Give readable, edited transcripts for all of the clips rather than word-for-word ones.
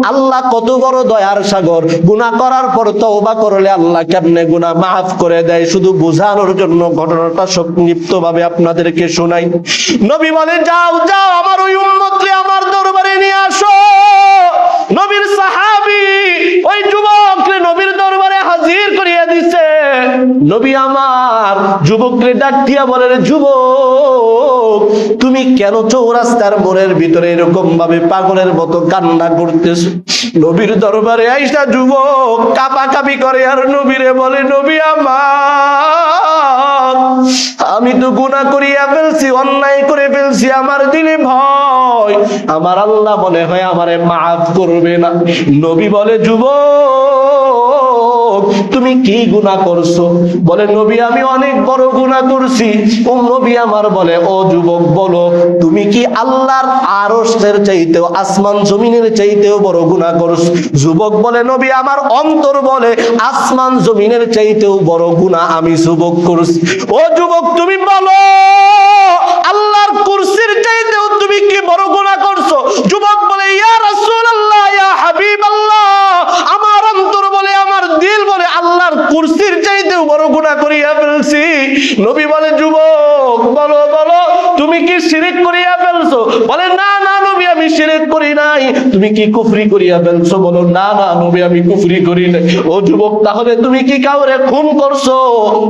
আল্লাহ কত বড় দয়ার সাগর, গুনাহ করার পর তওবা করলে আল্লাহ কেমনে গুনাহ মাফ করে দেয়, শুধু বোঝানোর জন্য ঘটনাটা সংক্ষিপ্ত ভাবে আপনাদেরকে শোনাই। নবী বলে, যাও যাও আমার ওই উম্মতকে আমার দরবারে নিয়ে আসো। নবীর সাহাবী ওই যুবককে নবীর দরবারে হাজির করিয়া দিছে। নবী আমার যুবককে ডাক দিয়া বলেন, যুবক তুমি কেন চৌরাস্তার মোড়ের ভিতরে এরকম ভাবে পাগলের মতো কান্না করতেছো? নবীর দরবারে আইসা যুবক কাঁপাকাঁপি করে আর নবীরে বলে, নবী আমার আমি তো গুনাহ করিয়া ফেলছি, অন্যায় করে ফেলছি, আমার দিলে ভয়, আমার আল্লাহ মনে হয় আমারে মাফ করবে না। নবী বলে, যুবক তুমি কি গুনাহ করছো? বলে, নবী আমি অনেক বড় গুনাহ করছি। ও নবী আমার বলে, ও যুবক বলো তুমি কি আল্লাহর আরশের চাইতেও, আসমান জমিনের চাইতেও বড় গুনাহ করছো? যুবক বলে, নবী আমার অন্তর বলে আসমান জমিনের চাইতেও বড় গুনাহ আমি যুবক করছি। ও যুবক তুমি বলো আল্লাহর কুরসির চাইতেও তুমি কি বড় গুনাহ করছো? যুবক বলে, ইয়া রাসূলুল্লাহ, ইয়া হাবিবাল্লাহ, আমার অন্তর বলে, আমার দিল বলে আল্লাহর কুরসির চাইতেও বড় গুনাহ করিয়া ফেলছি। নবী বলে, যুবক বলো বলো তুমি কি শিরক করিয়া ফেলছো? বলে, না না নবী আমি শিরক করি নাই। তুমি কি কুফরি করিয়া ফেলছো? বলো, না না নবী আমি কুফরি করি নাই। ও যুবক তাহলে তুমি কি কাউরে খুন করছো?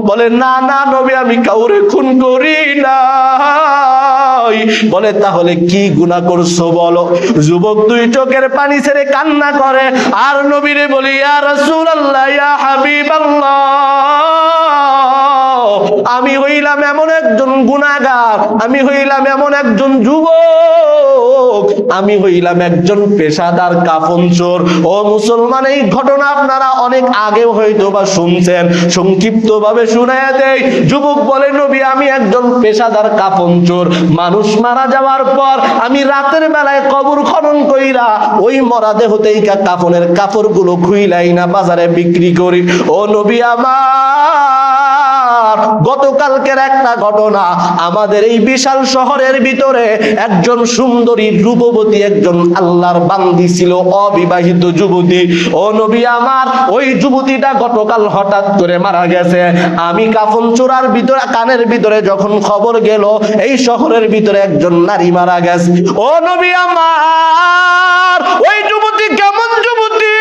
বলে, না না নবী আমি কাউরে খুন করি নাই। বলে, তাহলে কি গুনাহ করছো বলো? যুবক দুই চোখের পানি ছেড়ে কান্না করে আর নবীরে বলি, ইয়া রাসূলুল্লাহ, ইয়া হাবিবাল্লাহ, আমি হইলাম এমন একজন গুনাহগার, আমি হইলাম এমন একজন যুবক, আমি হইলাম একজন পেশাদার কাফন চোর। ও মুসলমান এই ঘটনা আপনারা অনেক আগেও হয়তো বা শুনছেন, সংক্ষিপ্ত ভাবে শুনাইয়া দেই। যুবক বলে, নবী আমি একজন পেশাদার কাফন চোর, মানুষ মারা যাওয়ার পর আমি রাতের বেলায় কবর খনন কইরা ওই মরা দেহ থেকে কাফনের কাপড়গুলো খুইলাই না বাজারে বিক্রি করি। ও নবী আমার গতকালকের একটা ঘটনা, আমাদের এই বিশাল শহরের ভিতরে একজন সুন্দরী রূপবতী একজন আল্লাহর বান্দি ছিল, অবিবাহিত যুবতী। ও নবী আমার ওই যুবতীটা গতকাল হঠাৎ করে মারা গেছে। আমি কাফন চোরার ভিতরে কানের ভিতরে যখন খবর গেল এই শহরের ভিতরে একজন নারী মারা গেছে। ও নবী আমার ওই যুবতী কেমন যুবতী?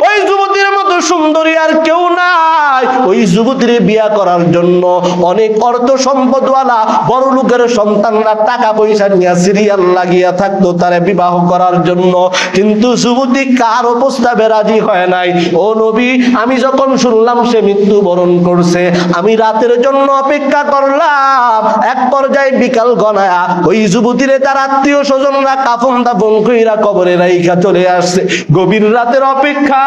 ওই যুবতীর মতো সুন্দরী আর কেউ নাই। ওই যুবতীর বিয়া করার জন্য অনেক অর্থ সম্পদওয়ালা বড় লোকের সন্তানরা টাকা পয়সা নিয়ে সিরিয়াল লাগিয়া থাকতো তারে বিবাহ করার জন্য, কিন্তু যুবতী কারো প্রস্তাবে রাজি হয় নাই। ও নবী আমি যখন শুনলাম সে মৃত্যুবরণ করছে, আমি রাতের জন্য অপেক্ষা করলাম। এক পর্যায়ে বিকাল গনায়া ওই যুবতীরে তার আত্মীয় স্বজনরা কাফন দাফন কইরা কবরে রাইখা চলে আসছে। গভীর রাতের অপেক্ষা,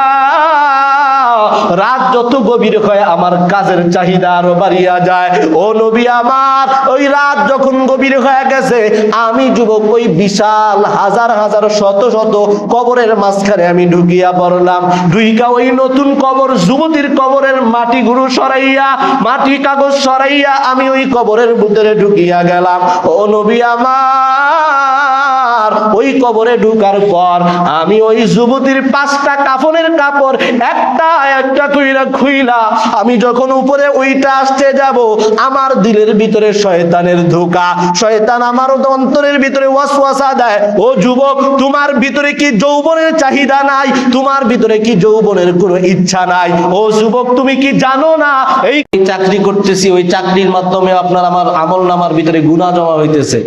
রাত যত গভীর হয় আমার কাজের চাহিদা আরো বাড়িয়া যায়। ও নবী আমার ওই রাত যখন গভীর হয়ে গেছে, আমি যুবক ওই বিশাল হাজার হাজার শত শত কবরের মাঝখানে আমি ঢুকিয়া পড়লাম। ঢুইকা ওই নতুন কবর যুবতীর কবরের মাটিগুলো সরাইয়া, মাটি কাগজ সরাইয়া আমি ওই কবরের ভিতরে ঢুকিয়া গেলাম। ও নবী আমার ওই কবরে ঢুকার পর আমি ওই যুবতীর 5টা কাফনের কাপড় একটা একটা কইরা খুইলা আমি যখন উপরে ওইটা আসতে যাব, আমার দিলের ভিতরে শয়তানের ধোঁকা, শয়তান আমার অন্তরের ভিতরে ওয়াসওয়াসা দেয়, ও যুবক তোমার ভিতরে কি যৌবনের চাহিদা নাই? তোমার ভিতরে কি যৌবনের কোনো ইচ্ছা নাই? ও যুবক তুমি কি জানো না এই চাকরি করতেছি, ওই চাকরির মাধ্যমে আপনার আমার আমলনামার ভিতরে গুনাহ জমা হইতেছে।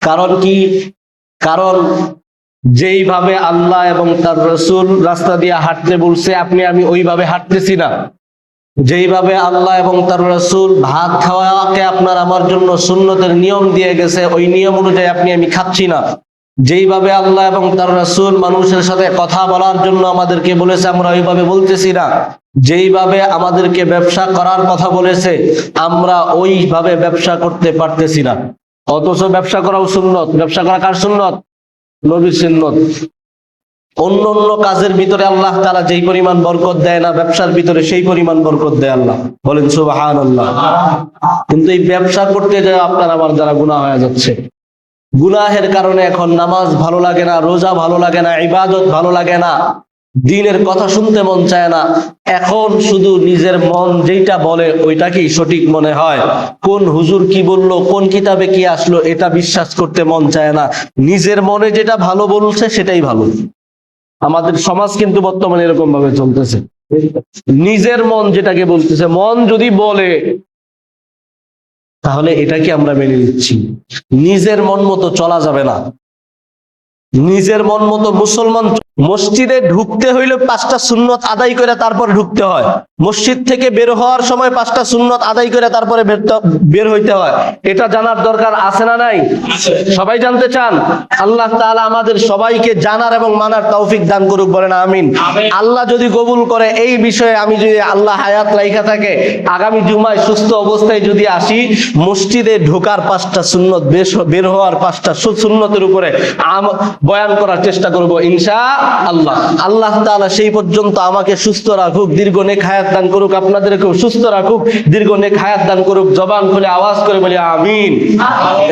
কারণ কি? কারণ যেইভাবে আল্লাহ এবং তার রাসূল রাস্তা দিয়ে হাঁটতে বলছে আপনি আমি ওইভাবে হাঁটতেছি না। যেইভাবে আল্লাহ এবং তার রাসূল ভাত খাওয়াকে আপনার আমার জন্য সুন্নতের নিয়ম দিয়ে গেছে ওই নিয়ম অনুযায়ী আপনি আমি খাচ্ছি না। যেইভাবে আল্লাহ এবং তার রাসূল মানুষের সাথে কথা বলার জন্য আমাদেরকে বলেছে আমরা ওইভাবে বলতেছি না। যেইভাবে আমাদেরকে ব্যবসা করার কথা বলেছে আমরা ওইভাবে ব্যবসা করতে পারতেছি না। অথচ ব্যবসা করাও সুন্নত। ব্যবসা করা কার সুন্নত? নবীর সুন্নত। অন্য অন্য কাজের ভিতরে আল্লাহ তাআলা যেই পরিমাণ বরকত দেয় না, ব্যবসার ভিতরে সেই পরিমাণ বরকত দেয় আল্লাহ। বলেন সুবহানাল্লাহ। কিন্তু এই ব্যবসা করতে যায় আপনার আবার যারা গুনাহ হয়ে যাচ্ছে, গুনাহের কারণে এখন নামাজ ভালো লাগে না, রোজা ভালো লাগে না, ইবাদত ভালো লাগে না, দ্বীনের কথা শুনতে মন চায় না। এখন শুধু নিজের মন যেটা বলে ওইটাকেই সঠিক মনে হয়। কোন হুজুর কি বললো, কোন কিতাবে কি আসলো, এটা বিশ্বাস করতে মন চায় না। নিজের মনে যেটা ভালো বলছে সেটাই ভালো। আমাদের সমাজ কিন্তু বর্তমানে এরকম ভাবে চলতেছে। নিজের মন যেটাকে বলতেছে, মন যদি বলে তাহলে এটাকে আমরা মেনে নিচ্ছি। নিজের মন মতো চলা যাবে না। নিজের মন মতো মুসলমান মসজিদে ঢুকতে হইলে 5টা সুন্নত আদায় করে তারপর ঢুকতে হয়। মসজিদ থেকে বের হওয়ার সময় 5টা সুন্নত আদায় করে তারপরে বের হইতে হয়। এটা জানার দরকার আছে না নাই? সবাই জানতে চান? আল্লাহ তাআলা আমাদের সবাইকে জানার এবং মানার তৌফিক দান করুক, বলেন আমিন। আল্লাহ যদি কবুল করে এই বিষয়ে, আমি যদি আল্লাহ হায়াত রাইখা থাকে আগামী জুমায় সুস্থ অবস্থায় যদি আসি, মসজিদে ঢোকার 5টা সুন্নত, বের হওয়ার 5টা সুন্নতের উপরে বয়ান করার চেষ্টা করব ইনশাআল্লাহ। আল্লাহ তাআলা সেই পর্যন্ত আমাকে সুস্থ রাখুক, দীর্ঘ নেক হায়াত দান করুক, আপনাদেরকেও সুস্থ রাখুক, দীর্ঘ নেক হায়াত দান করুক। জবান খুলে আওয়াজ করে বলি আমিন।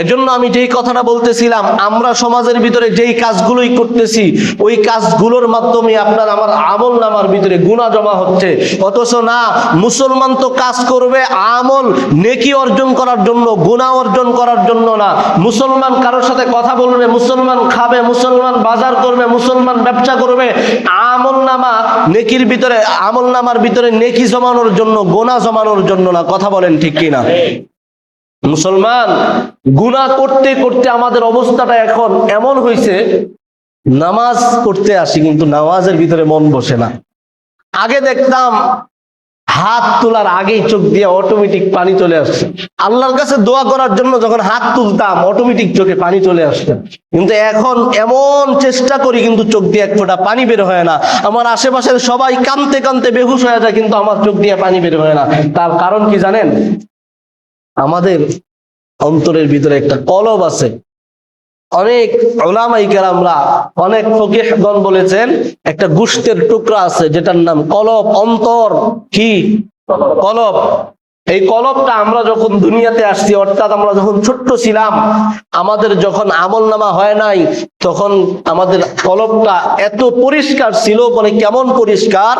এজন্য আমি যেই কথাটা বলতেছিলাম, আমরা সমাজের ভিতরে যেই কাজগুলোই করতেছি ওই কাজগুলোর মাধ্যমে আপনার আমার আমল নামার ভিতরে গুনাহ জমা হচ্ছে। অথচ না, মুসলমান তো কাজ করবে আমল নেকি অর্জন করার জন্য, গুনাহ অর্জন করার জন্য না। মুসলমান কারোর সাথে কথা বলবে, মুসলমান খাবে, মুসলমান বাজার করবে, মুসলমান ব্যবসা করবে, আমল নামা নেকির ভিতরে, আমল নামার ভিতরে নেকি জমানোর জন্য, গুনাহ জমানোর জন্য না। কথা বলেন ঠিক কিনা? মুসলমান গুনাহ করতে করতে আমাদের অবস্থাটা এখন এমন হয়েছে, নামাজ পড়তে আসি কিন্তু নামাজের ভিতরে মন বসে না। আগে দেখতাম হাত তোলার আগেই চোখ দিয়ে অটোমেটিক পানি চলে আসছে। আল্লাহর কাছে দোয়া করার জন্য যখন হাত তুলতাম অটোমেটিক চোখে পানি চলে আসছে। কিন্তু এখন এমন চেষ্টা করি কিন্তু চোখ দিয়ে এক ফোঁটা পানি বের হয় না। আমার আশেপাশের সবাই কাঁদতে কাঁদতে বেহুশ হয়ে যায় কিন্তু আমার চোখ দিয়ে পানি বের হয় না। তার কারণ কি জানেন? আমাদের অন্তরের ভিতরে একটা কলব আছে। অনেক উলামায়ে কেরামরা, অনেক ফকিহগণ বলেছেন একটা গোশতের টুকরা আছে যেটার নাম কলব, অন্তর। কি কলব? এই কলবটা আমরা যখন দুনিয়াতে আসছি, অর্থাৎ আমরা যখন ছোট্ট ছিলাম, আমাদের যখন আমল নামা হয় নাই, তখন আমাদের কলবটা এত পরিষ্কার ছিল, মানে কেমন পরিষ্কার,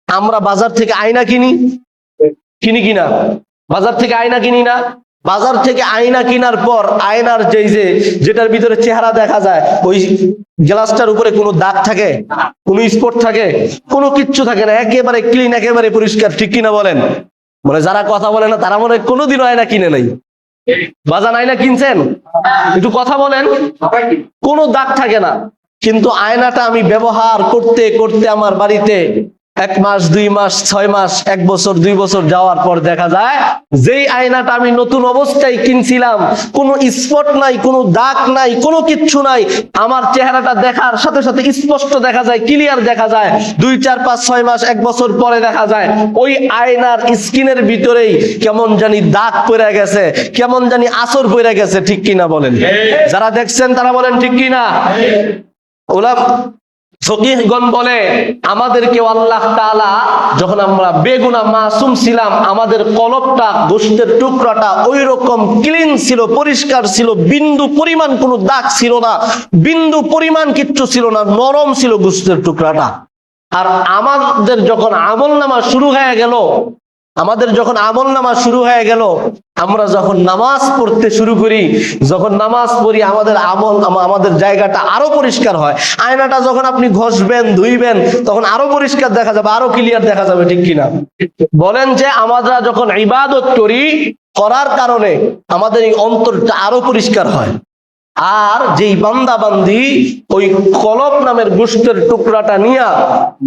আমরা বাজার থেকে আয়না কিনি কিনা? বাজার থেকে আয়না কিনি না? বাজার থেকে আয়না কেনার পর আয়নার যেটার ভিতরে চেহারা দেখা যায়, ওই গ্লাসটার উপরে কোনো দাগ থাকে, কোনো স্পট থাকে, কোনো কিচ্ছু থাকে না, একেবারে ক্লিন, একেবারে পরিষ্কার। ঠিক কিনা বলেন? মানে যারা কথা বলে না তারা মনে হয় কোনোদিনও আয়না কিনে নাই। বাজার আয়না কিনছেন? একটু কথা বলেন। কোনো দাগ থাকে না। কিন্তু আয়নাটা আমি ব্যবহার করতে করতে আমার বাড়িতে 1 মাস, 2 মাস, 6 মাস, 1 বছর, 2 বছর যাওয়ার পর দেখা যায় যেই আয়নাটা আমি নতুন অবস্থায় কিনছিলাম, কোনো স্পট নাই, কোনো দাগ নাই, কোনো কিচ্ছু নাই, আমার চেহারাটা দেখার সাথে সাথে স্পষ্ট দেখা যায়, ক্লিয়ার দেখা যায়। 2, 4, 5, 6 মাস, 1 বছর পরে দেখা যায় ওই আয়নার স্কিনের ভিতরেই কেমন জানি দাগ পড়ে গেছে, কেমন জানি আসর পড়ে গেছে। ঠিক কিনা বলেন? যারা দেখছেন তারা বলেন ঠিক কিনা? ফকিহগণ বলে আমাদেরকে আল্লাহ তাআলা যখন আমরা বেগুনাহ মাসুম ছিলাম, আমাদের কলবটা, গোশতের টুকরাটা ওই রকম ক্লিন ছিল, পরিষ্কার ছিল, বিন্দু পরিমাণ কোনো দাগ ছিল না, বিন্দু পরিমাণ কিচ্ছু ছিল না, নরম ছিল গোশতের টুকরাটা। আর আমাদের যখন আমলনামা শুরু হয়ে গেল, আমরা যখন নামাজ পড়তে শুরু করি, যখন নামাজ পড়ি, আমাদের জায়গাটা আরো পরিষ্কার হয়। আয়নাটা যখন আপনি ঘষবেন, ধুইবেন, তখন আরো পরিষ্কার দেখা যাবে, আরো ক্লিয়ার দেখা যাবে। ঠিক কিনা বলেন? যে আমরা যখন ইবাদত করার কারণে আমাদের এই অন্তরটা আরো পরিষ্কার হয়। আর যেই বান্দা বান্দি ওই কলব নামের গোশতের টুকরাটা নিয়ে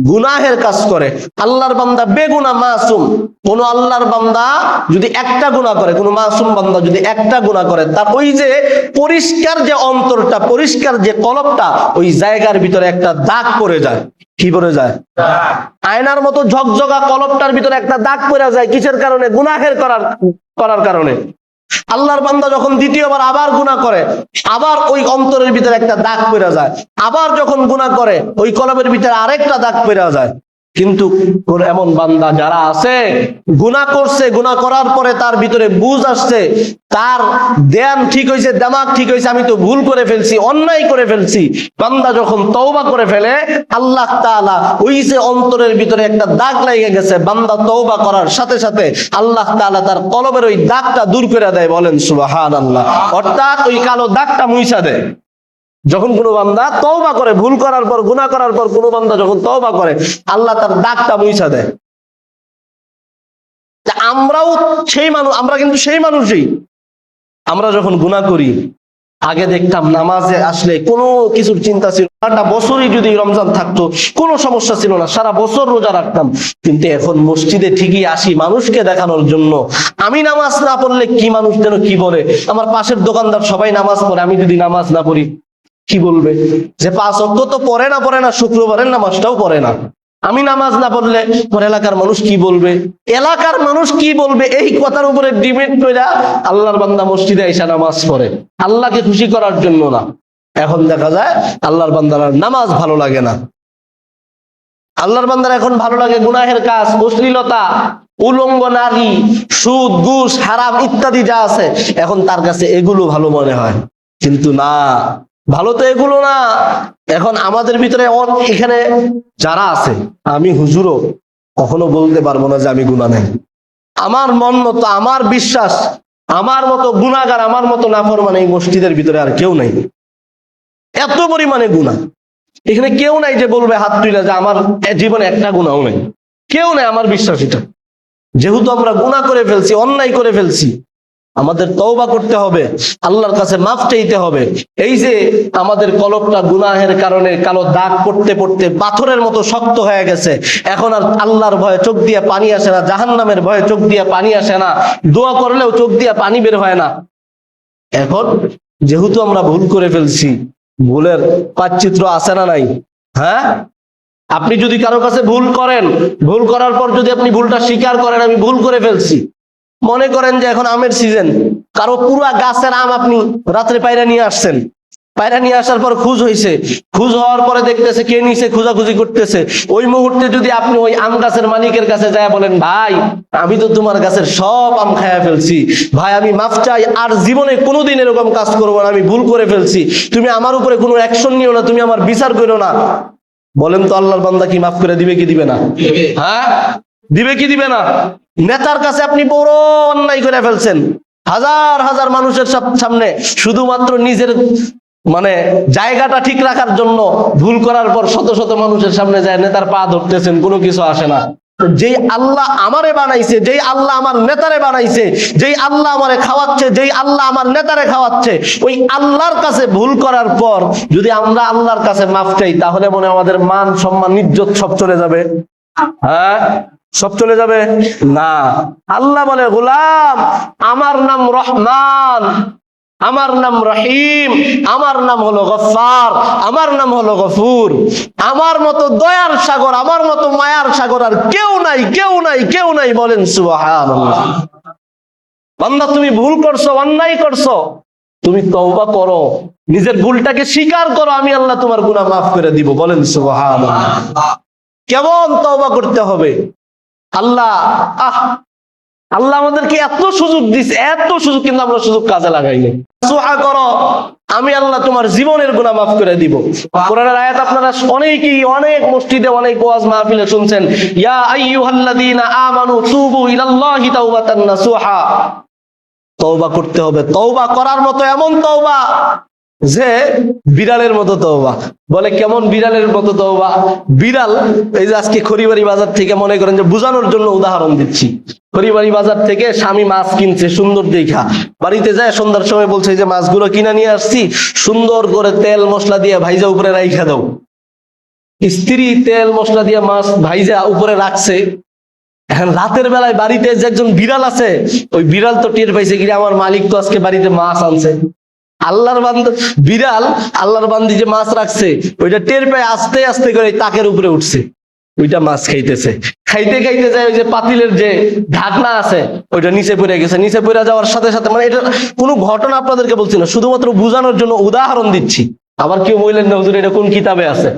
গুনাহের কাজ করে, আল্লাহর বান্দা বেগুনাহ মাসুম, কোন আল্লাহর বান্দা যদি একটা গুনাহ করে, কোন মাসুম বান্দা যদি একটা গুনাহ করে, তার ওই যে পরিষ্কার যে অন্তরটা, পরিষ্কার যে কলবটা, ওই জায়গার ভিতরে একটা দাগ পড়ে যায়। কি পড়ে যায়? আয়নার মতো ঝকঝকা কলবটার ভিতরে একটা দাগ পড়ে যায়। কিসের কারণে? গুনাহের করার কারণে। আল্লাহর বান্দা যখন দ্বিতীয়বার আবার গুনাহ করে, আবার ওই অন্তরের ভিতরে একটা দাগ পড়ে যায়। আবার যখন গুনাহ করে ওই কলবের ভিতরে আরেকটা দাগ পড়ে যায়। কিন্তু এমন বান্দা যারা আছে গুনাহ করছে, গুনাহ করার পরে তার ভিতরে বুঝ আসছে, তার ধ্যান ঠিক হয়েছে, দিমাগ ঠিক হয়েছে, আমি তো ভুল করে ফেলছি, অন্যায় করে ফেলছি। বান্দা যখন তওবা করে ফেলে, আল্লাহ তাআলা ওই যে অন্তরের ভিতরে একটা দাগ লেগে গেছে, বান্দা তওবা করার সাথে সাথে আল্লাহ তাআলা তার কলবের ওই দাগটা দূর করে দেয়। বলেন সুবহানাল্লাহ। অর্থাৎ ওই কালো দাগটা মুইছা দেয়। যখন কোনো বান্দা তওবা করে, ভুল করার পর, গুনাহ করার পর কোনো বান্দা যখন তওবা করে, আল্লাহ তার দাগটা মুইছা দেয়। আমরাও সেই মানুষ, আমরা কিন্তু সেই মানুষই। আমরা যখন গুনাহ করি, আগে দেখতাম নামাজে আসলে কোনো কিছুর চিন্তা ছিল না, একটা বছরই যদি রমজান থাকতো কোনো সমস্যা ছিল না, সারা বছর রোজা রাখতাম। কিন্তু এখন মসজিদে ঠিকই আসি মানুষকে দেখানোর জন্য। আমি নামাজ না পড়লে কি মানুষ যেন কি বলে, আমার পাশের দোকানদার সবাই নামাজ পড়ে, আমি যদি নামাজ না পড়ি কি বলবে, যে 5 ওয়াক্ত তো পড়ে না, শুক্রবারের নামাজটাও পড়ে না। আমি নামাজ না পড়লে পর এলাকার মানুষ কি বলবে, এলাকার মানুষ কি বলবে, এই কথার উপরে ডিবেট কইরা আল্লাহর বান্দা মসজিদে এসে নামাজ পড়ে, আল্লাহকে খুশি করার জন্য না। এখন দেখা যায় আল্লাহর বান্দার নামাজ ভালো লাগে না। আল্লাহর বান্দার এখন ভালো লাগে গুনাহের কাজ, অশ্লীলতা, উলঙ্গ নারী, সুদ, ঘুষ, হারাম ইত্যাদি যা আছে, এখন তার কাছে এগুলো ভালো মনে হয়। কিন্তু না, ভালো তো এগুলো না। এখন আমাদের ভিতরে এখানে যারা আছে, আমি হুজুরও কখনো বলতে পারবো না যে আমি গুনাহ নাই। আমার মন মতো, আমার বিশ্বাস, আমার মতো গুনাহগার, আমার মতো নাফরমান এই মসজিদের ভিতরে আর কেউ নাই। এত পরিমাণে গুনাহ এখানে কেউ নাই যে বলবে হাত তুলে যে আমার জীবনে একটা গুনাহও নাই, কেউ নাই। আমার বিশ্বাস এটা। যেহেতু আমরা গুনাহ করে ফেলছি, অন্যায় করে ফেলছি, আমাদের তওবা করতে হবে, আল্লাহর কাছে মাফ চাইতে হবে। এই যে আমাদের কলবটা গুনাহের কারণে কালো দাগ পড়তে পড়তে পাথরের মতো শক্ত হয়ে গেছে, এখন আর আল্লাহর ভয়ে চোখ দিয়ে পানি আসে না, জাহান্নামের ভয়ে চোখ দিয়ে পানি আসে না, দোয়া করলেও চোখ দিয়ে পানি বের হয় না। এখন যেহেতু আমরা ভুল করে ফেলছি, ভুলের পাচ্চিত্র আছে না নাই? হ্যাঁ, আপনি যদি কারো কাছে ভুল করেন, ভুল করার পর যদি আপনি ভুলটা স্বীকার করেন, আমি ভুল করে ফেলছি, মনে করেন যে এখন আমের সিজন, কারো পুরা গাছের আম আপনি রাত্রে পায়রা নিয়ে আসছেন, পায়রা নিয়ে আসার পর খুঁজ হয়েছে, খুঁজ হওয়ার পরে দেখতেছে কে নিছে, খোঁজাখুঁজি করতেছে। ওই মুহূর্তে যদি আপনি ওই আম গাছের মালিকের কাছে যায় বলেন, ভাই আমি তো তোমার গাছের সব আম খাইয়া ফেলছি, ভাই আমি মাফ চাই, আর জীবনে কোনোদিন এরকম কাজ করবো না, আমি ভুল করে ফেলছি, তুমি আমার উপরে কোনো অ্যাকশন নিও না, তুমি আমার বিচার করো না। বলেন তো আল্লাহর বান্দা কি মাফ করে দিবে কি দিবে না? হ্যাঁ, দিবে কি দিবে না? নেতার কাছে আপনি বড় অন্যায় করে ফেলছেন, হাজার হাজার মানুষের সামনে শুধুমাত্র নিজের মানে জায়গাটা ঠিক রাখার জন্য ভুল করার পর শত শত মানুষের সামনে যায় নেতার পা ধরতেছেন, কোনো কিছু আসে না। যেই আল্লাহ আমারে বানাইছে, যেই আল্লাহ আমার নেতারে বানাইছে, যেই আল্লাহ আমারে খাওয়াচ্ছে, যেই আল্লাহ আমার নেতারে খাওয়াচ্ছে, ওই আল্লাহর কাছে ভুল করার পর যদি আমরা আল্লাহর কাছে মাফ চাই, তাহলে মনে আমাদের মান সম্মান ইজ্জত সব চলে যাবে? হ্যাঁ, সব চলে যাবে না। আল্লাহ বলে, গোলাম আমার নাম রহমান, আমার নাম রহিম, আমার নাম হলো গফফার, আমার নাম হলো গফুর। আমার মতো দয়ার সাগর, আমার মতো মায়ার সাগর আর কেউ নাই, কেউ নাই, কেউ নাই। বলেন সুবহানাল্লাহ। বান্দা তুমি ভুল করছো, অন্যায় করছো, তুমি তওবা করো, নিজের ভুলটাকে স্বীকার করো, আমি আল্লাহ তোমার গুনাহ মাফ করে দিব। বলেন সুবহানাল্লাহ। কেমন তওবা করতে হবে? আল্লাহ আল্লাহ আমাদেরকে এত সুযোগ দিচ্ছে, এত সুযোগ, কিন্তু আমরা সুযোগ কাজে লাগাইনি। সুহা করো, আমি আল্লাহ তোমার জীবনের গুনাহ মাফ করে দিব। কোরআনের আয়াত আপনারা অনেকেই অনেক মসজিদে, অনেক ওয়াজ মাহফিলে শুনছেন, ইয়া আইয়ুহাল্লাযীনা আমানু তুবু ইলাল্লাহি তাওবাতান নাসুহা। তওবা করতে হবে, তওবা করার মতো এমন তওবা যে বিড়ালের মতো তওবা। বলে কেমন বিড়ালের মতো তওবা? বিড়াল, এই যে আজকে খড়িবাড়ি বাজার থেকে, মনে করেন যে বোঝানোর জন্য উদাহরণ দিচ্ছি, খড়িবাড়ি বাজার থেকে স্বামী মাছ কিনছে সুন্দর দেখা, বাড়িতে যায় সন্ধ্যার সময় বলছে যে মাছগুলো কিনে নিয়ে আসছি, সুন্দর করে তেল মশলা দিয়ে ভাইজা উপরে রাইখা দাও। স্ত্রী তেল মশলা দিয়ে মাছ ভাইজা উপরে রাখছে। এখন রাতের বেলায় বাড়িতে যে একজন বিড়াল আছে, ওই বিড়াল তো টের পাইছে কি আমার মালিক তো আজকে বাড়িতে মাছ আনছে। আল্লাহর বান্দা বিড়াল, আল্লাহর বান্দি যে মাছ রাখছে ওইটা টের পায়, আস্তে আস্তে করে তাকের উপরে উঠছে, ওইটা মাছ খাইতেছে। খাইতে খাইতে যায় ওই যে পাতিলের যে ঢাকনা আছে ওইটা নিচে পড়ে গেছে। নিচে পড়ে যাওয়ার সাথে সাথে, মানে এটা কোনো ঘটনা আপনাদেরকে বলছি না, শুধুমাত্র বোঝানোর জন্য উদাহরণ দিচ্ছি। আবার কেউ বললেন না হুজুর এটা কোন কিতাবে আছে?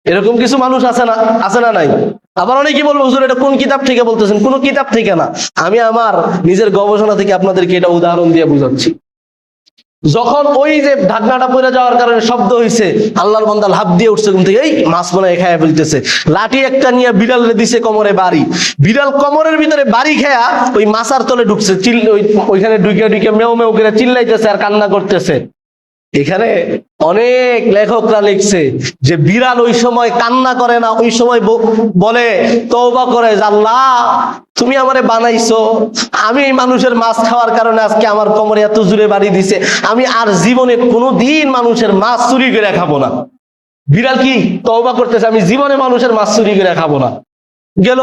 এরকম কিছু মানুষ আছে না, আছে না নাই? আবার অনেকে বলবো হুজুর এটা কোন কিতাব থেকে বলতেছেন? কোন কিতাব থেকে না, আমি আমার নিজের গবেষণা থেকে আপনাদেরকে এটা উদাহরণ দিয়ে বুঝাচ্ছি। যখন ওই যে ঢাকনাটা পড়ে যাওয়ার কারণে শব্দ হয়েছে, আল্লাহর বান্দা লাফ দিয়ে উঠছে ঘুম থেকে, এই মাছ মনে হয় খাইয়া ফেলতেছে, লাঠি একটা নিয়ে বিড়ালে দিছে কোমরে বাড়ি, বিড়াল কোমরের ভিতরে বাড়ি খেয়া ওই মাছার তলে ঢুকছে, ওইখানে ঢুকে ঢুকে মেও মেও করে চিল্লাইতেছে আর কান্না করতেছে। এখানে অনেক লেখকরা লিখছে যে বিড়াল ওই সময় কান্না করে না, ওই সময় বলে তওবা করে যে আল্লাহ তুমি আমারে বানাইছো, আমি এই মানুষের মাছ খাওয়ার কারণে আজকে আমার কোমরে এত জোরে বাড়ি দিছে, আমি আর জীবনে কোনোদিন মানুষের মাছ চুরি করে খাবো না। বিড়াল কি তওবা করতেছে, আমি জীবনে মানুষের মাছ চুরি করে খাবো না। গেল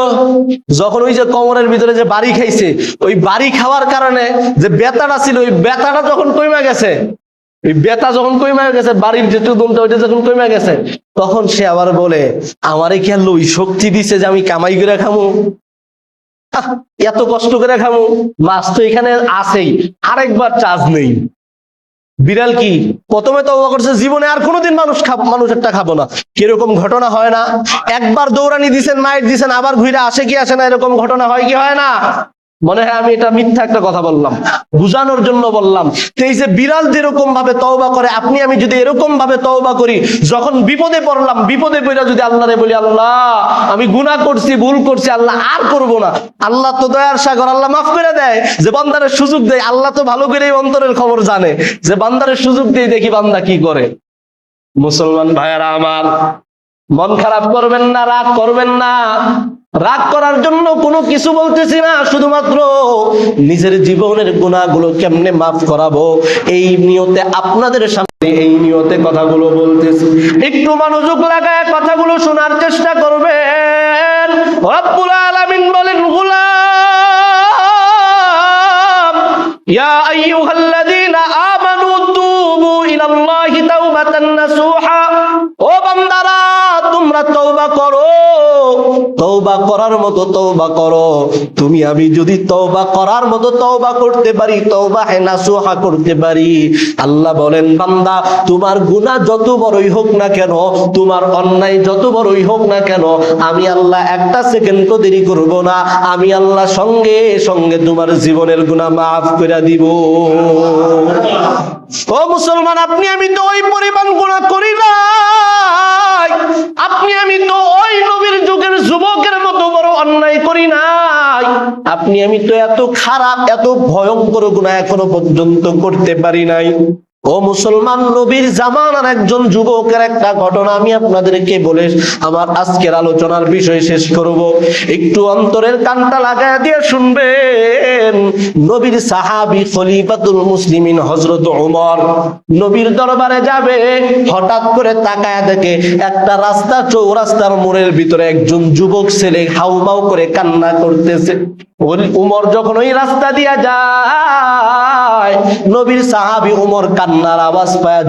যখন ওই যে কোমরের ভিতরে যে বাড়ি খাইছে, ওই বাড়ি খাওয়ার কারণে যে ব্যথাটা ছিল, ওই ব্যথাটা যখন কমে গেছে, এই ব্যথা যখন কমে গেছে, বাড়ির যে টুদুনটা ওইটা যখন কমে গেছে, তখন সে আবার বলে আমারে কি আর ওই শক্তি দিছে যে আমি কামাই করে খামু, এত কষ্ট করে খামু, মাছ তো এখানে আছেই, আরেকবার চার্জ নেই। বিড়াল কি প্রথমে তওবা করছে জীবনে আর কোনোদিন মানুষেরটা খাবো না। কিরকম ঘটনা হয় না? একবার দৌড়ানি দিছেন, মাইট দিছেন, আবার ঘুরে আসে কি আসে না? এরকম ঘটনা হয় কি হয় না? মনে হয় আমি এটা মিথ্যা একটা কথা বললাম, বুঝানোর জন্য বললাম। তো এই যে বিড়াল যেরকম ভাবে তওবা করে, আপনি আমি যদি এরকম ভাবে তওবা করি, যখন বিপদে পড়লাম, বিপদে পড়ে যদি আল্লাহরে বলি আল্লাহ আমি গুনাহ করছি, ভুল করছি, আল্লাহ আর করব না, আল্লাহ তো দয়ার সাগর, আল্লাহ মাফ করে দেয়। যে বান্দারের সুযোগ দেয়, আল্লাহ তো ভালো করেই অন্তরের খবর জানে, যে বান্দারের সুযোগ দেয় দেখি বান্দা কি করে। মুসলমান ভাইয়ারা আমার, মন খারাপ করবেন না, রাগ করবেন না। রাগ করার জন্য কোনো কিছু বলতেছি না, শুধুমাত্র নিজের জীবনের গুনাহগুলো কেমনে মাফ করাবো এই নিয়তে আপনাদের সামনে, এই নিয়তে কথাগুলো বলতেছি। একটু মনোযোগ লাগায় কথাগুলো শোনার চেষ্টা করবেন। রব্বুল আলামিন বলেন গুলাম ইয়া আইয়ুহাল্লাযীনা আমানু তুবু ইলাল্লাহি তাওবাতান নাসুহা, ও বান্দারা তোমরা তওবা করো, তওবা করার মতো তওবা করো। তুমি আমি যদি তওবা করার মতো তওবা করতে পারি, তওবা নাসুহা করতে পারি, আল্লাহ বলেন বান্দা তোমার গুনাহ যত বড়ই হোক না কেন, তোমার অন্যায় যত বড়ই হোক না কেন, আমি আল্লাহ একটা সেকেন্ডও দেরি করব না, আমি আল্লাহ সঙ্গে সঙ্গে তোমার জীবনের গুনাহ মাফ করে দিব। ও মুসলমান, আপনি আমি তো ওই পরিমাণ গুনাহ করি না, আপনি আমি তো ওই নবীর যুগের যুবকের মতো বড় অন্যায় করি নাই, আপনি আমি তো এত খারাপ, এত ভয়ঙ্কর গুনাহ এখনো পর্যন্ত করতে পারি নাই। ও মুসলমান, নবীর জামানার একজন যুবকের একটা ঘটনা আমি আপনাদেরকে বলে আমার আজকের আলোচনার বিষয় শেষ করব। একটু অন্তরের কানটা লাগায় দিয়ে শুনবেন। নবীর সাহাবী খলিফাতুল মুসলিমিন হযরত ওমর নবীর দরবারে যাবে, হঠাৎ করে তাকায় দেখে একটা রাস্তা, চৌরাস্তার মোড়ের ভিতরে একজন যুবক ছেলে হাউমাউ করে কান্না করতেছে। উমর যখন ওই রাস্তা দিয়া যায়, নবীর সাহাবী উমর কান্নার আওয়াজ পায়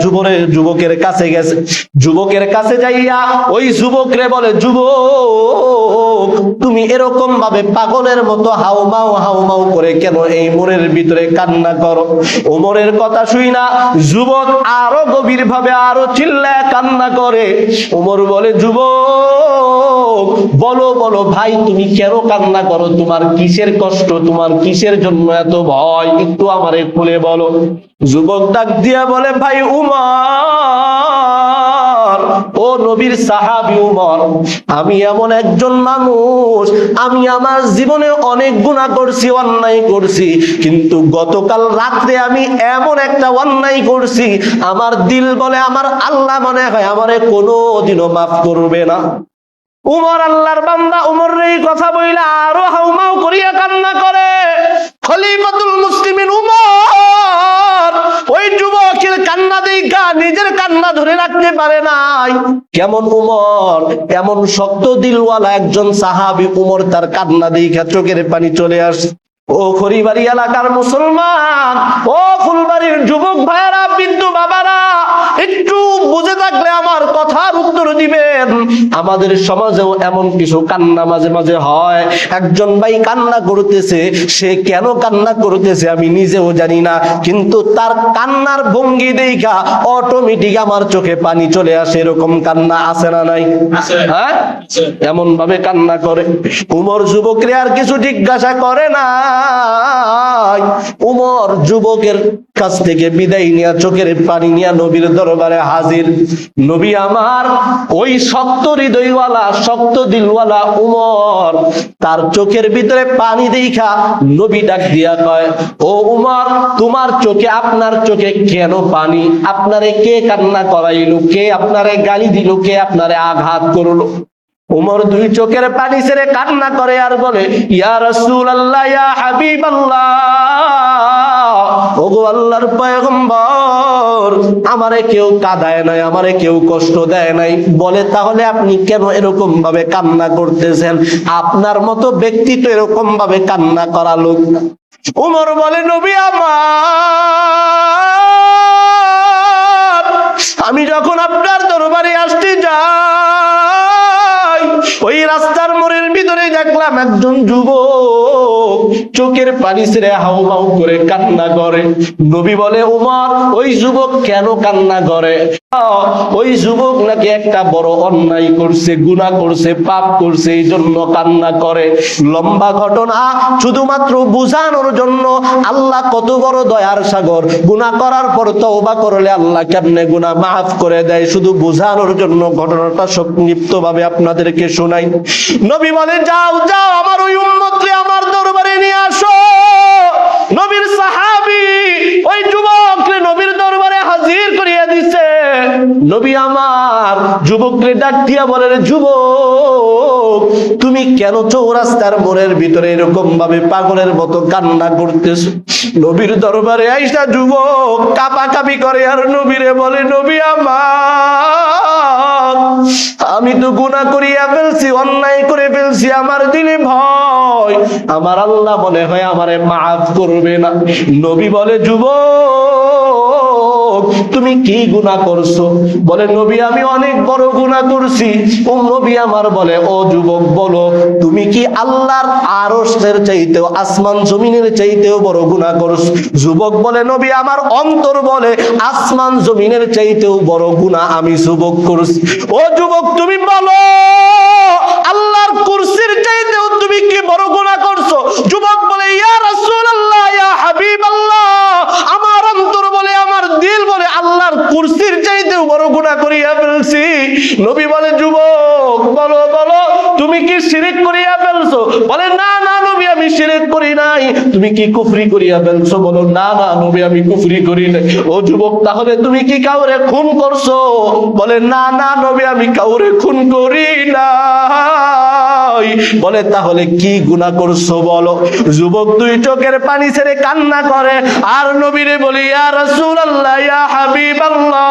যুবকের কাছে গেছে। যুবকের কাছে যাইয়া ওই যুবকরে বলে, যুবক তুমি এরকম ভাবে পাগলের মতো হাউমাউ করে কেন এই মোড়ের ভিতরে কান্না করো? উমরের কথা শুই না যুবক আরো গভীর ভাবে আরো চিল্লায় কান্না করে। উমর বলে, যুবক বলো বলো ভাই তুমি কেন কান্না করো, তোমার কিসের কষ্ট, তোমার কিসের জন্য এত ভয়, একটু আমারে খুলে বলো। যুবক ডাক দিয়া বলে, ভাই উমর, ও নবীর সাহাবী উমর, আমি এমন একজন মানুষ, আমি আমার জীবনে অনেক গুনাহ করছি, অন্যায় করছি, কিন্তু গতকাল রাত্রে আমি এমন একটা অন্যায় করছি, আমার দিল বলে আমার আল্লাহ মনে হয় আমারে কোনোদিনও মাফ করবে না। উমর আল্লাহর বান্দা উমর এই কথা বইলা আরো হাউমাউ করিয়া কান্না করে। খলিফাতুল মুসলিমিন উমর ওই যুবকের কান্না দেখা নিজের কান্না ধরে রাখতে পারে নাই। কেমন উমর, এমন শক্ত দিলওয়ালা একজন সাহাবী, উমর তার কান্না দেখা চোখের পানি চলে আসে। ও খড়িবাড়ি এলাকার মুসলমান, ও ফুলবাড়ির যুবক ভাইয়েরা, বৃদ্ধ বাবারা, একটু বুঝে থাকলে আমার কথার উত্তর দিবেন। আমাদের সমাজেও এমন কিছু কান্না মাঝে মাঝে হয়। একজন ভাই কান্না করতেছে, সে কেন কান্না করতেছে আমি নিজেও জানি না, কিন্তু তার কান্নার ভঙ্গি দেখা অটোমেটিক আমার চোখে পানি চলে আসে। এরকম কান্না আছে না নাই? হ্যাঁ, এমন ভাবে কান্না করে। উমর যুবকরে আর কিছু জিজ্ঞাসা করে না। উমর যুবকের কাছ থেকে বিদায় নিয়ে চোখের পানি নিয়ে নবীর দরবারে হাজির। নবী আমার ওই শক্ত হৃদয়ওয়ালা, শক্ত দিলওয়ালা উমর, তার চোখের ভিতরে পানি দেখা নবী ডাক দিয়া কয়, ও উমর, তোমার চোখে, আপনার চোখে কেন পানি? আপনারে কে কান্না করাইলো? কে আপনারে গালি দিল? কে আপনারে আঘাত করলো? উমর দুই চোখের পানি ছেড়ে কান্না করে আর বলে, ইয়া রাসূলুল্লাহ, ইয়া হাবিবাল্লাহ, ওগো আল্লাহর পয়গম্বর, আমারে কেউ কাঁদায় নাই, আমারে কেউ কষ্ট দেয় নাই। বলে, তাহলে আপনি কেন এরকম ভাবে কান্না করতেছেন? আপনার মতো ব্যক্তি তো এরকম ভাবে কান্না করা লোক না। উমর বলে, নবী আমার, আমি যখন আপনার দরবারে আসতে যাই, ওই রাস্তার মোড়ের ভিতরে দেখলাম একজন যুবক চোখের পানি ছেড়ে হাউমাউ করে কান্না করে। নবী বলে, উমর, ওই যুবক কেন কান্না করে? ওই যুবক নাকি একটা বড় অন্যায় করছে, গুনাহ করছে, পাপ করছে, এই জন্য কান্না করে। লম্বা ঘটনা, শুধুমাত্র বুঝানোর জন্য। আল্লাহ কত বড় দয়ার সাগর, গুনাহ করার পর তওবা করলে আল্লাহ কেমনে গুনাহ মাফ করে দেয়, শুধু বুঝানোর জন্য ঘটনাটা সংক্ষিপ্ত ভাবে আপনাদেরকে শোনাই। নবী বলে, যাও যাও, আমার ওই উম্মতকে আমার দরবারে নিয়ে আসো। নবীর সাহাবী ওই যুবককে নবীর দরবারে হাজির করিয়া দিছে। নবী আমার যুবককে ডাক দিয়া বলেন, যুবক, তুমি কেন চৌরাস্তার মোড়ের ভিতরে এরকম ভাবে পাগলের মতো কান্না করতেছো? নবীর দরবারে আইসা যুবক কাঁপাকাঁপি করে আর নবীরে বলে, নবী আমার, আমি তো গুনাহ করিয়া ফেলছি, অন্যায় করে ফেলছি, আমার দিলে ভয়, আমার আল্লাহ মনে হয় আমারে মাফ করবে না। নবী বলে, যুবক, তুমি কি গুনাহ করছো? বলে, নবী, আমি অনেক বড় গুনাহ করছি। ও নবী আমার বলে, ও যুবক, বলো, তুমি কি আল্লাহর আরশের চাইতেও, আসমান জমিনের চাইতেও বড় গুনাহ করছো? যুবক বলে, নবী আমার অন্তর বলে, আসমান জমিনের চাইতেও বড় গুনাহ আমি যুবক করছি। ও যুবক, তুমি বলো, আল্লাহর কুরসির চাইতেও তুমি কি বড় গুনাহ করছো? যুবক বলে, ইয়া রাসূলুল্লাহ, ইয়া হাবিবাল্লাহ, আমার অন্তর বলে, আমার দিল বলে, আল্লাহর কুরসির চাইতেও বড় গুনাহ করিয়া ফেলছি। নবী বলে, যুবক, বলো বলো, তুমি কি শিরক করিয়া ফেলছো? বলে, না না নবী, আমি শিরক করি নাই। তুমি কি কুফরি করিয়া ফেলছো? বলো, না না নবী, আমি কুফরি করি নাই। ও যুবক, তাহলে তুমি কি কাউরে খুন করছো? বলে, না না নবী, আমি কাউরে খুন করি নাই। বলে, তাহলে কি গুনাহ করছো বলো? যুবক দুই চোখের পানি ছেড়ে কান্না করে আর নবীরে বলি, ইয়া রাসূলুল্লাহ, ইয়া হাবিবাল্লাহ,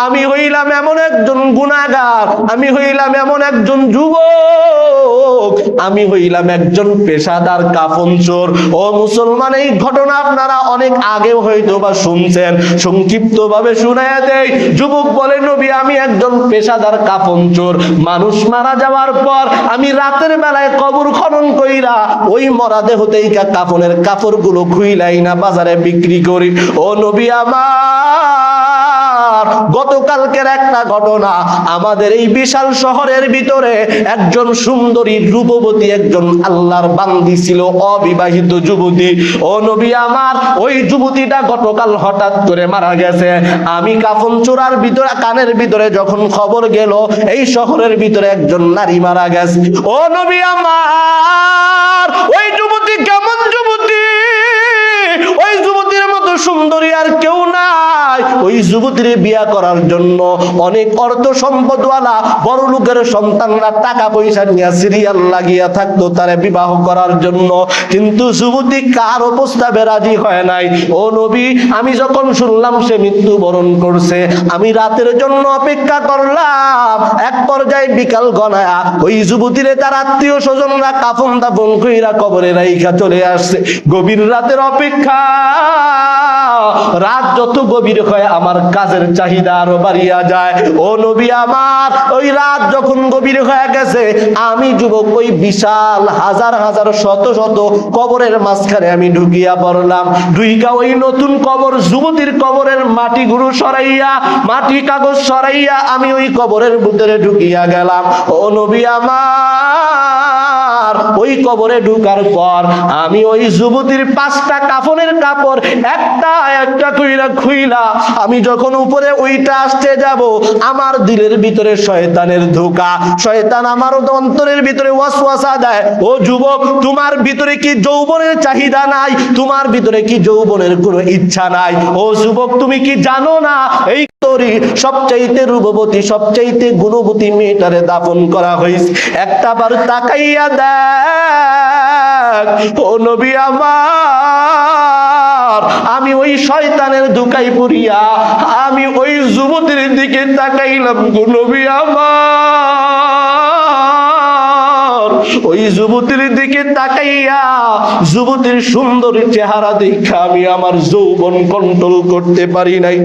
আমি হইলাম এমন একজন গুনাহগার, আমি হইলাম এমন একজন যুবক, আমি হইলাম একজন পেশাদার কাফন চোর। ও মুসলমান, এই ঘটনা আপনারা অনেক আগে হয়তো বা শুনছেন, সংক্ষিপ্ত ভাবে শুনাইয়া দেই। যুবক বলে, নবী, আমি একজন পেশাদার কাফন চোর। মানুষ মারা যাওয়ার পর আমি রাতের বেলায় কবর খনন কইরা ওই মরা দেহ থেকে কাফনের কাপড়গুলো খুইলাই না বাজারে বিক্রি করি। ও নবী আমার, গতকালকের একটা ঘটনা, আমাদের এই বিশাল শহরের ভিতরে একজন সুন্দরী রূপবতী একজন আল্লাহর বান্দি ছিল, অবিবাহিত যুবতী। ও নবী আমার, ওই যুবতীটা গতকাল হঠাৎ করে মারা গেছে। আমি কাফন চোরার ভিতরে, কানের ভিতরে যখন খবর গেল এই শহরের ভিতরে একজন নারী মারা গেছে। ও নবী আমার, ওই যুবতী কেমন যুবতী? ওই যুবতীর মতো সুন্দরী আর কেউ নাই। ওই যুবতীর বিয়া করার জন্য অনেক অর্থ সম্পদওয়ালা বড় লোকের সন্তানরা টাকা পয়সা নিয়ে সিরিয়াল লাগিয়া থাকতো তারে বিবাহ করার জন্য, কিন্তু যুবতী কার প্রস্তাবে রাজি হয় নাই। ও নবী, আমি যখন শুনলাম সে মৃত্যুবরণ করছে, আমি রাতের জন্য অপেক্ষা করলাম। এক পর্যায়ে বিকাল গনায়া ওই যুবতীরে তার আত্মীয় স্বজনরা কাফন দাফন কইরা কবরে রাইখা চলে আসছে। গভীর রাতের অপেক্ষা, রাত যত গভীর হয় আমার কাজের চাহিদা আরো বাড়িয়া যায়। ও নবী আমার, ওই রাত যখন গভীর হয়ে গেছে, আমি যুবক ওই বিশাল হাজার হাজার শত শত কবরের মাঝখানে আমি ঢুকিয়া পড়লাম। ঢুইকা ওই নতুন কবর, যুবতীর কবরের মাটি গুরু সরাইয়া, মাটি কাগজ সরাইয়া আমি ওই কবরের ভিতরে ঢুকিয়া গেলাম। ও নবী আমার, ওই কবরে ঢুকার পর আমি ওই যুবতীর 5টা কাফনের কাপড় একটা একটা কইরা খুইলা আমি যখন উপরে ওইটা আসতে যাব, আমার দিলের ভিতরে শয়তানের ধোঁকা, শয়তান আমার অন্তরের ভিতরে ওয়াসওয়াসা দেয়। ও যুবক, তোমার ভিতরে কি যৌবনের চাহিদা নাই? তোমার ভিতরে কি যৌবনের কোনো ইচ্ছা নাই? ও যুবক, তুমি কি জানো না এই তোরই সবচাইতে রূপবতী, সবচাইতে গুণবতী মেয়েটারে দাফন করা হয়েছে? একটা বার তাকাইয়া দেখ। ও নবী আমার, আমি ওই শয়তানের ধোঁকায় পড়িয়া আমি ওই যুবতীর দিকে তাকাইলাম। গো নবী আমার, ওই যুবতীর দিকে তাকাইয়া যুবতীর সুন্দর চেহারা দেখে আমি আমার যৌবন কন্ট্রোল করতে পারি নাই।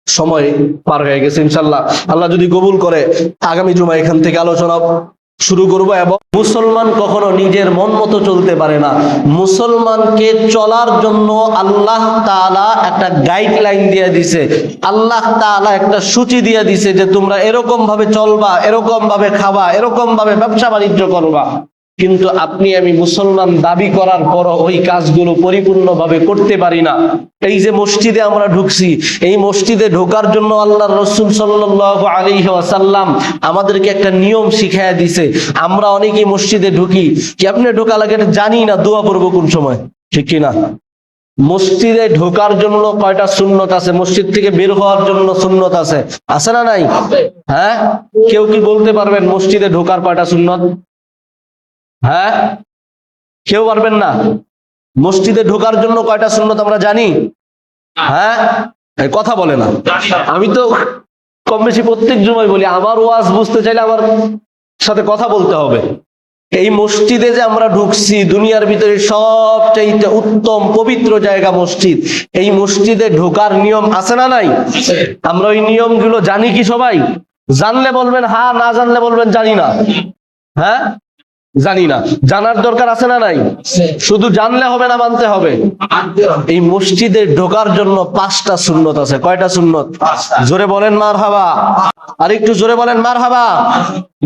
সময় পার হয়ে গেছে, ইনশাল্লাহ আল্লাহ যদি কবুল করে আগামী জুমা এখান থেকে আলোচনা শুরু করব। এবং মুসলমান কখনো নিজের মন মতো চলতে পারে না। মুসলমানকে চলার জন্য আল্লাহ তাআলা একটা গাইডলাইন দিয়ে দিছে, আল্লাহ তাআলা একটা সূচি দিয়ে দিছে যে তোমরা এরকম ভাবে চলবা, এরকম ভাবে খাবা, এরকম ভাবে ব্যবসা বাণিজ্য করবা। কিন্তু আপনি আমি মুসলমান দাবি করার পর ওই কাজগুলো পরিপূর্ণভাবে করতে পারি না। এই যে মসজিদে আমরা ঢুকছি, এই মসজিদে ঢোকার জন্য আল্লাহর রাসূল সাল্লাল্লাহু আলাইহি ওয়াসাল্লাম আমাদেরকে একটা নিয়ম শিখাইয়া দিছে। আমরা অনেকেই মসজিদে ঢুকি, কেমনে ঢোকা লাগে জানি না, দোয়া পড়বো কোন সময়, ঠিক কিনা? মসজিদে ঢোকার জন্য কয়টা সুন্নত আছে? মসজিদ থেকে বের হওয়ার জন্য সুন্নত আছে, আছে না নাই? হ্যাঁ, কেউ কি বলতে পারবেন মসজিদে ঢোকার কয়টা সুন্নত? হ্যাঁ, কেউ পারবেন না? মসজিদে ঢোকার জন্য কয়টা সুন্নত আমরা জানি? হ্যাঁ, কথা বলে না। আমি তো কম বেশি প্রত্যেক জুমায় বলি, আমার ওয়াজ বুঝতে চাইলে আমার সাথে কথা বলতে হবে। এই মসজিদে যে আমরা ঢুকছি, দুনিয়ার ভিতরে সবচাইতে উত্তম পবিত্র জায়গা মসজিদ। এই মসজিদে ঢোকার নিয়ম আছে না নাই? আমরা ওই নিয়মগুলো জানি কি সবাই? জানলে বলবেন হ্যাঁ, না জানলে বলবেন জানি না। হ্যাঁ, জানি না। জানার দরকার আছে না নাই? শুধু জানলে হবে না, মানতে হবে। এই মসজিদে ঢোকার জন্য 5টা সুন্নত আছে। কয়টা সুন্নত? জোরে বলেন মারহাবা। আর একটু জোরে বলেন মারহাবা।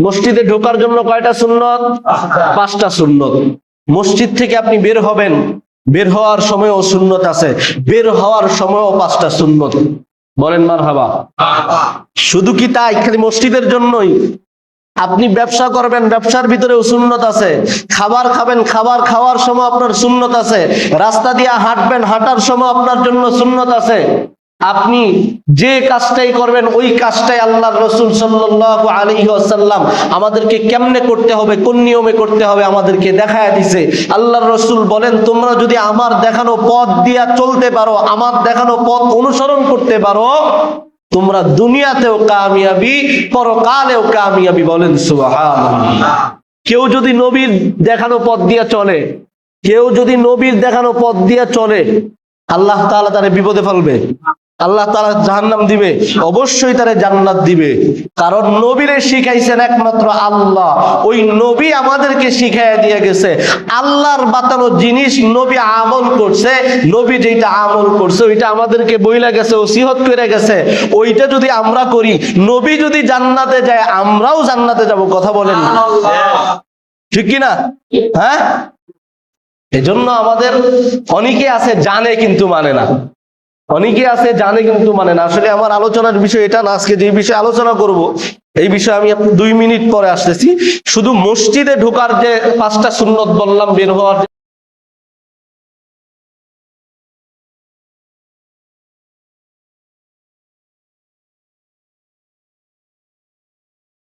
মসজিদে ঢোকার জন্য কয়টা সুন্নত? 5টা সুন্নত। মসজিদ থেকে আপনি বের হবেন, বের হওয়ার সময়ও সুন্নত আছে, বের হওয়ার সময়ও 5টা সুন্নত। বলেন মারহাবা। শুধু কি তাই? খালি মসজিদের জন্যই? আপনি ব্যবসা করবেন, ব্যবসার ভিতরেও সুন্নত আছে। খাবার খাবেন, খাবার খাওয়ার সময় আপনার সুন্নত আছে। রাস্তা দিয়ে হাঁটবেন, হাঁটার সময় আপনার জন্য সুন্নত আছে। আপনি যে কাজটাই করবেন ওই কাজটাই আল্লাহর রাসূল সাল্লাল্লাহু আলাইহি ওয়াসাল্লাম আমাদেরকে কেমনে করতে হবে, কোন নিয়মে করতে হবে আমাদেরকে দেখায়া দিয়েছে। আল্লাহর রাসূল বলেন, তোমরা যদি আমার দেখানো পথ দিয়া চলতে পারো, আমার দেখানো পথ অনুসরণ করতে পারো, তোমরা দুনিয়াতেও কামিয়াবি, পরকালেও কামিয়াবি। বলেন সুবহানাল্লাহ। কেউ যদি নবীর দেখানো পথ দিয়া চলে, কেউ যদি নবীর দেখানো পথ দিয়া চলে, আল্লাহ তাআলা তারে বিপদে ফেলবে, আল্লাহ তাআলা জাহান্নাম দিবে, অবশ্যই তারে জান্নাত দিবে। কারণ নবীরে শিখাইছেন একমাত্র আল্লাহ। ওই নবী আমাদেরকে শিখাইয়া দিয়ে গেছে। আল্লাহর বাতানো জিনিস নবী আমল করছে, নবী যেটা আমল করছে ওইটা আমাদেরকে বইলা গেছে, ওসিয়ত করে গেছে। ওইটা যদি আমরা করি, নবী যদি জান্নাতে যায়, আমরাও জান্নাতে যাব। কথা বলেন ঠিক কিনা? হ্যাঁ, এজন্য আমাদের অনেকে আছে জানে কিন্তু মানে না, অনেকে আছে জানে কিন্তু মানে না। আসলে আমার আলোচনার বিষয় এটা না। আজকে যে বিষয়ে আলোচনা করব এই বিষয়ে আমি 2 মিনিট পরে আসতেছি। শুধু মসজিদে ঢোকার যে 5টা সুন্নত বললাম, বের হওয়ার